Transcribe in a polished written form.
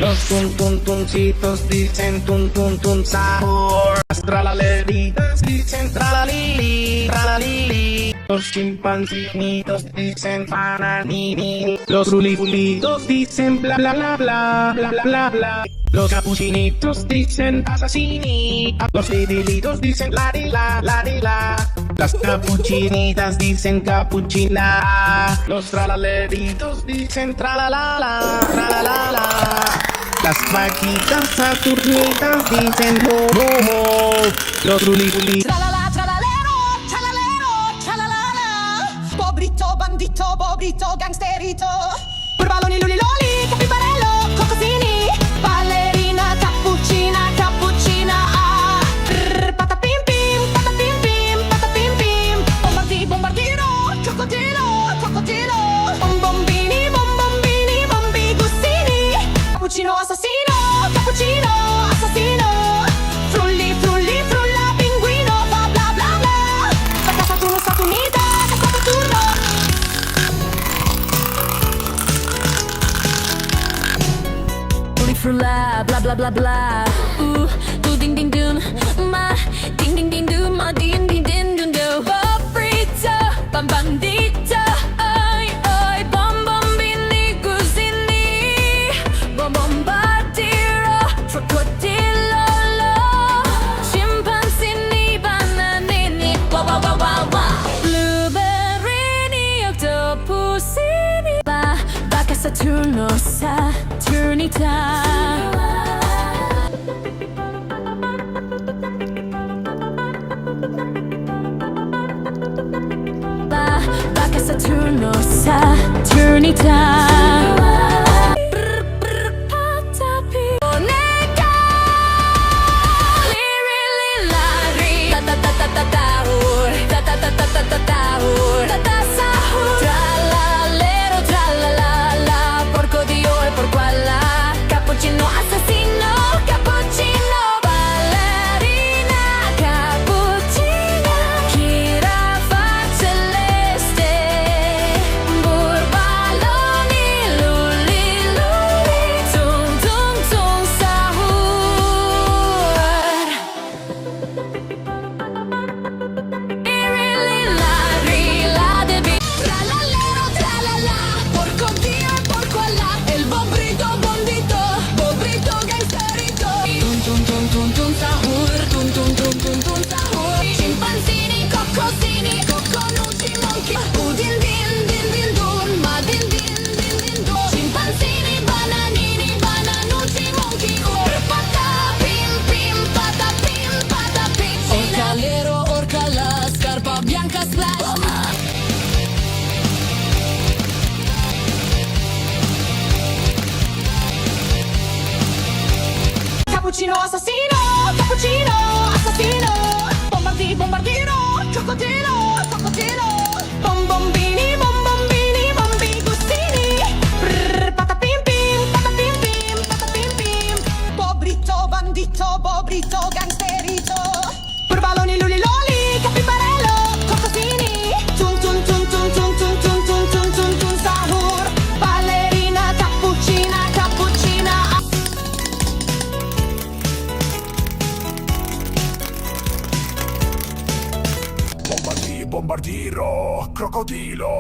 Los tuncitos dicen tun Sahur. Las tralaleritas dicen tralalili, tralalili. Los chimpancinitos dicen bananini. Los frulifulitos dicen bla bla bla bla bla bla bla bla. Los cappuccinitos dicen assassini. Los fidelitos dicen la. Las cappuccinitas dicen cappuccina. Los tralaleritos dicen tralalala, tralalala. Las vaquitas saturnitas dicen bobo. Los frulli Tralala, tralalero, tralalala. Pobrito, bandito, bobrito, gangsterito. Burbaloni, luli, loli, cappibarello, cocosini. Ballerina Cappuccina, Cappuccina. Brr Patapim, patapim, patapim, pim. Bombardiro Crocodillo, Crocodillo. Bombombini, Bombi Guzini. Cappuccino Assassino, Cappuccino Assassino. Frulli Frulla, pinguino, bla bla bla bla. Vaca Saturno, Saturnita, Vaca Saturno. Frulli Frulla, bla bla bla bla. Do ding ding dun, ma ding ding ding dun, ma ding ding ding dun do. Bobrito, bandito, oi oi, Bombombini Guzini. Bombardiro Crocodillo, scimpanzini, bananini, wow wow wow wow wow. Blueberry, octopusini, Vaca Saturno, Saturnita. Vaca Saturno, Saturnita. Brr Patapim. Boneka, liri lari. Sahur, Sahur. Tralalero Tralala, Orcalero Orcala. Cappuccino Assassino, Cappuccino. Ballerina Cappuccina. Girafa celeste. Burbaloni, luli, luli. Tung, Sahur. Tralalero Tralala, Orcalero Orcala. El Bombrito bondito, bobrito gangsterito. Tung Sahur, tung Sahur. Scimpanzini, cocosini, coconucci, monkey. Din din dun, ma din din dun. Scimpanzini, bananini, bananucci, monkey. Brr Patapim, patapim. Orcalero Orcala, scarpa bianca splash. Cappuccino Assassino, Cappuccino Assassino. Bombardiro Crocodillo, Crocodillo. Bombombini Guzini. Brr Patapim, patapim, pim. Pobrito, bandito, bobrito, gangsterito. Burbaloni, luli, loli, cappibarello, cocosini. Tung Sahur. Ballerina Cappuccina, Cappuccina. Bombardiro Crocodillo.